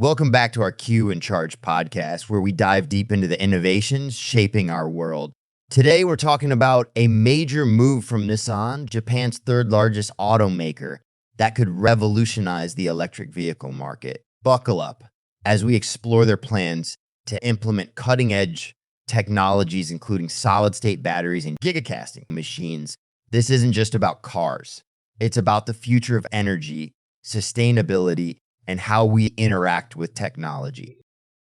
Welcome back to our Q and Charge podcast, where we dive deep into the innovations shaping our world. Today, we're talking about a major move from Nissan, Japan's third largest automaker, that could revolutionize the electric vehicle market. Buckle up as we explore their plans to implement cutting-edge technologies, including solid-state batteries and giga-casting machines. This isn't just about cars. It's about the future of energy, sustainability, and how we interact with technology.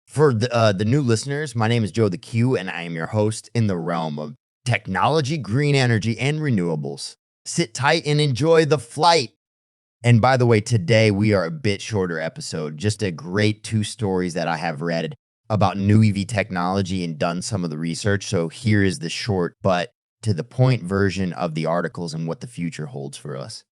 For the new listeners, my name is Joe the Q, and I am your host in the realm of technology, green energy, and renewables. Sit tight and enjoy the flight. And by the way, today we are a bit shorter episode, just a great 2 stories that I have read about new EV technology and done some of the research. So here is the short but to the point version of the articles and what the future holds for us.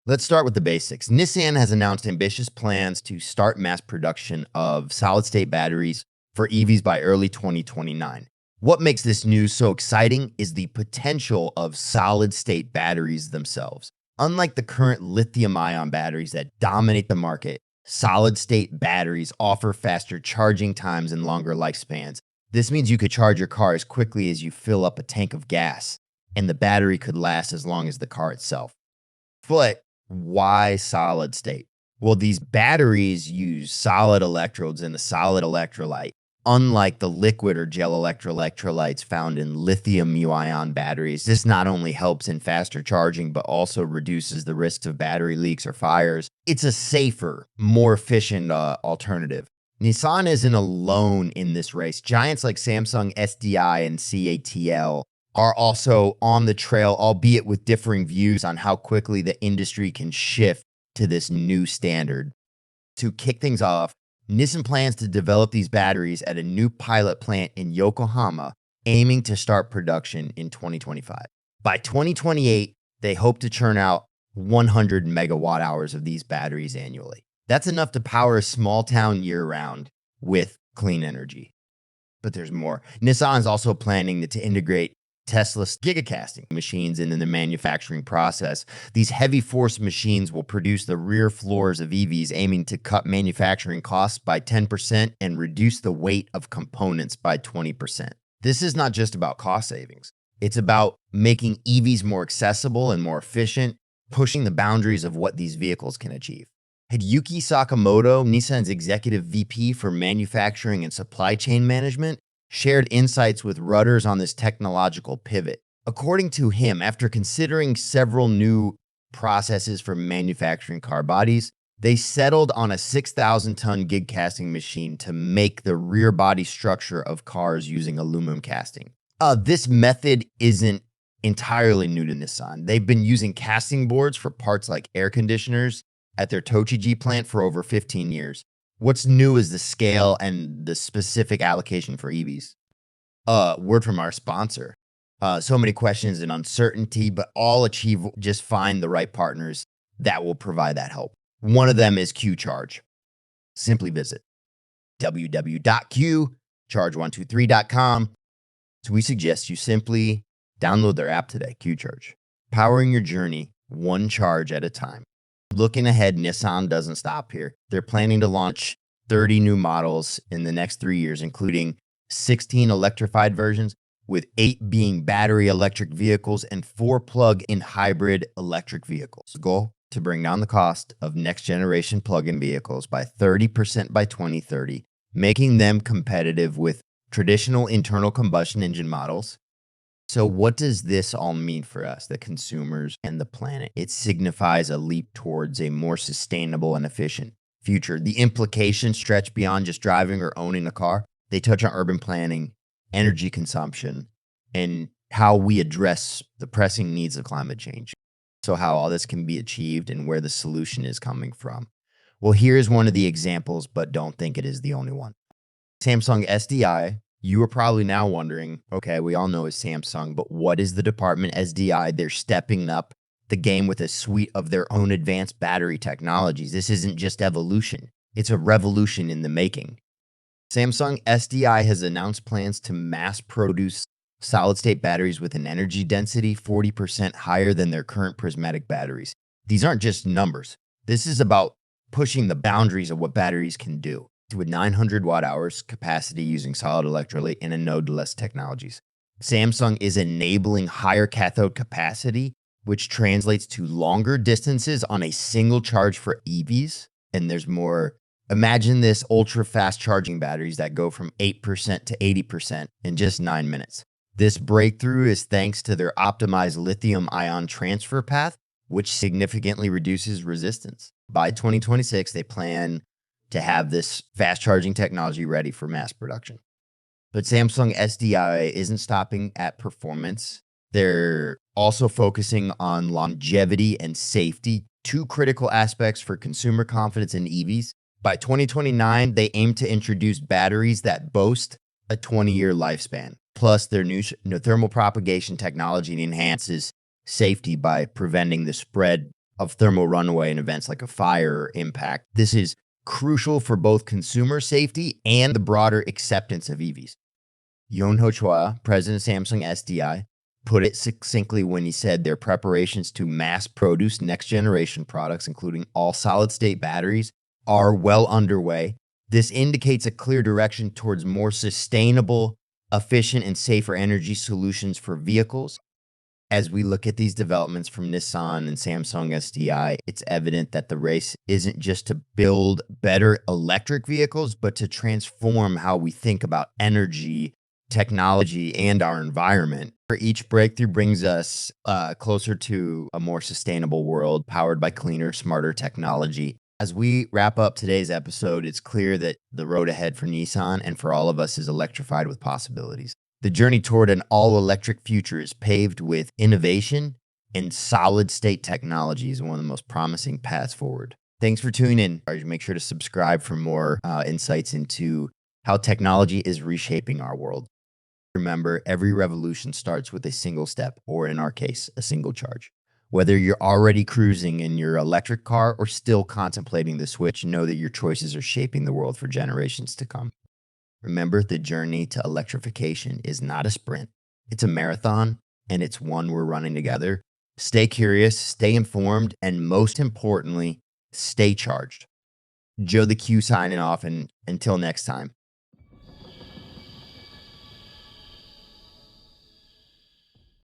Let's start with the basics. Nissan has announced ambitious plans to start mass production of solid-state batteries for EVs by early 2029. What makes this news so exciting is the potential of solid-state batteries themselves. Unlike the current lithium-ion batteries that dominate the market, solid-state batteries offer faster charging times and longer lifespans. This means you could charge your car as quickly as you fill up a tank of gas, and the battery could last as long as the car itself. But why solid state? Well, these batteries use solid electrodes in a solid electrolyte, unlike the liquid or gel electrolytes found in lithium-ion batteries. This not only helps in faster charging, but also reduces the risks of battery leaks or fires. It's a safer, more efficient alternative. Nissan isn't alone in this race. Giants like Samsung SDI and CATL are also on the trail, albeit with differing views on how quickly the industry can shift to this new standard. To kick things off, Nissan plans to develop these batteries at a new pilot plant in Yokohama, aiming to start production in 2025. By 2028, they hope to churn out 100 megawatt hours of these batteries annually. That's enough to power a small town year-round with clean energy. But there's more. Nissan is also planning to integrate Tesla's giga-casting machines in the manufacturing process. These heavy force machines will produce the rear floors of EVs, aiming to cut manufacturing costs by 10% and reduce the weight of components by 20%. This is not just about cost savings. It's about making EVs more accessible and more efficient, pushing the boundaries of what these vehicles can achieve. Hideyuki Sakamoto, Nissan's executive VP for manufacturing and supply chain management, shared insights with Reuters on this technological pivot. According to him, after considering several new processes for manufacturing car bodies, they settled on a 6,000-ton gig casting machine to make the rear body structure of cars using aluminum casting. This method isn't entirely new to Nissan. They've been using casting boards for parts like air conditioners at their Tochigi plant for over 15 years. What's new is the scale and the specific allocation for EVs. Word from our sponsor. So many questions and uncertainty, but all achieve just find the right partners that will provide that help. One of them is Q Charge. Simply visit www.qcharge123.com. So we suggest you simply download their app today, Q Charge. Powering your journey one charge at a time. Looking ahead, Nissan doesn't stop here. They're planning to launch 30 new models in the next 3 years, including 16 electrified versions, with 8 being battery electric vehicles and 4 plug-in hybrid electric vehicles. The goal? To bring down the cost of next-generation plug-in vehicles by 30% by 2030, making them competitive with traditional internal combustion engine models. So what does this all mean for us, the consumers and the planet? It signifies a leap towards a more sustainable and efficient future. The implications stretch beyond just driving or owning a car. They touch on urban planning, energy consumption, and how we address the pressing needs of climate change. So how all this can be achieved and where the solution is coming from. Well, here's one of the examples, but don't think it is the only one. Samsung SDI. You are probably now wondering, okay, we all know it's Samsung, but what is the department SDI? They're stepping up the game with a suite of their own advanced battery technologies. This isn't just evolution. It's a revolution in the making. Samsung SDI has announced plans to mass produce solid-state batteries with an energy density 40% higher than their current prismatic batteries. These aren't just numbers. This is about pushing the boundaries of what batteries can do. with 900 watt hours capacity using solid electrolyte and a node-less technologies. Samsung is enabling higher cathode capacity, which translates to longer distances on a single charge for EVs. And there's more. Imagine this ultra fast charging batteries that go from 8% to 80% in just 9 minutes. This breakthrough is thanks to their optimized lithium ion transfer path, which significantly reduces resistance. By 2026, they plan to have this fast charging technology ready for mass production. But Samsung SDI isn't stopping at performance. They're also focusing on longevity and safety, two critical aspects for consumer confidence in EVs. By 2029, they aim to introduce batteries that boast a 20-year lifespan. Plus, their new thermal propagation technology enhances safety by preventing the spread of thermal runaway in events like a fire or impact. This is crucial for both consumer safety and the broader acceptance of EVs. Yoon-ho Choi, president of Samsung SDI, put it succinctly when he said their preparations to mass produce next generation products, including all solid state batteries, are well underway. This indicates a clear direction towards more sustainable, efficient, and safer energy solutions for vehicles. As we look at these developments from Nissan and Samsung SDI, it's evident that the race isn't just to build better electric vehicles, but to transform how we think about energy, technology, and our environment. Each breakthrough brings us closer to a more sustainable world powered by cleaner, smarter technology. As we wrap up today's episode, it's clear that the road ahead for Nissan and for all of us is electrified with possibilities. The journey toward an all-electric future is paved with innovation and solid-state technology is one of the most promising paths forward. Thanks for tuning in. Make sure to subscribe for more insights into how technology is reshaping our world. Remember, every revolution starts with a single step, or in our case, a single charge. Whether you're already cruising in your electric car or still contemplating the switch, know that your choices are shaping the world for generations to come. Remember, the journey to electrification is not a sprint. It's a marathon, and it's one we're running together. Stay curious, stay informed, and most importantly, stay charged. Joe the Q signing off, and until next time.